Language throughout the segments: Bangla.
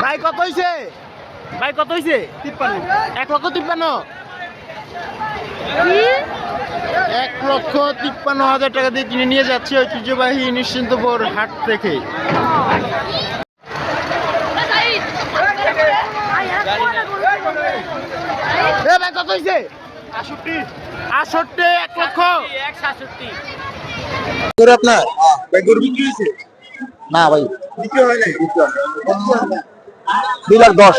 ভাই কত হইছে? ভাই কত হইছে? 1,53,000। 1,53,000 টাকা দিয়ে কিনে নিয়ে যাচ্ছে ঐতিহ্যবাহী নিশ্চিন্তপুর হাট থেকে। ভাই কত হইছে? 68। 1,60,000। আপনার ভাই গরু বিক্রি হয়েছে? না ভাই, বিক্রি হয় নাই। 2,10,000। 2,10,000।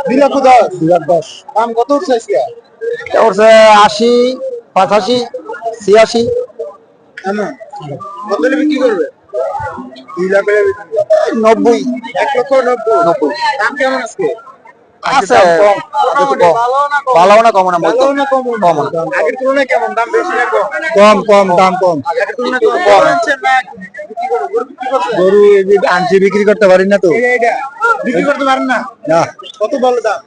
2,10,000 দাম কত উঠছে আজকে? উঠছে 80, 85, 86। এমন কত হলে বিক্রি করবে? 2 লাখ হলে বিক্রি করবে। 90। 1,90,000। দাম কেমন আজকে? আছে ভালো না কম না বলতো? ভালো না কম? কম না। আগের তুলনায় কেমন দাম? বেশি না কম? কম দাম কম। আগের তুলনায় কম কম। হচ্ছেন না বিক্রি করবে? গরু বিক্রি করছে? গরু আনছি, বিক্রি করতে পারি না তো। এইটা বিক্রি করতে পারেন না? না, কত বলো দাম?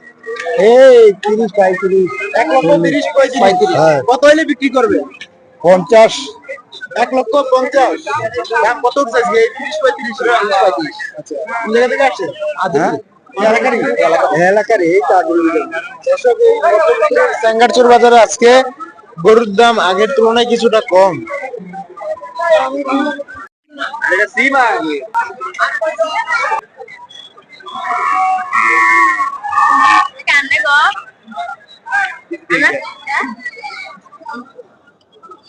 এই 30, 35। 1,30,000, 35। হ্যাঁ। কত হলে বিক্রি করবে? 50। 1,50,000। দাম কত উঠছে আজকে? এই 30, 35। আচ্ছা, কোন জায়গা থেকে আসছে? হ্যাঁ, এই এলাকারই? এলাকার এই দর্শক, এই স্যাঙ্গারচর বাজারে আজকে গরুর দাম আগের তুলনায় কিছুটা কম। এটা সীমা আগে।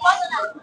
Ano?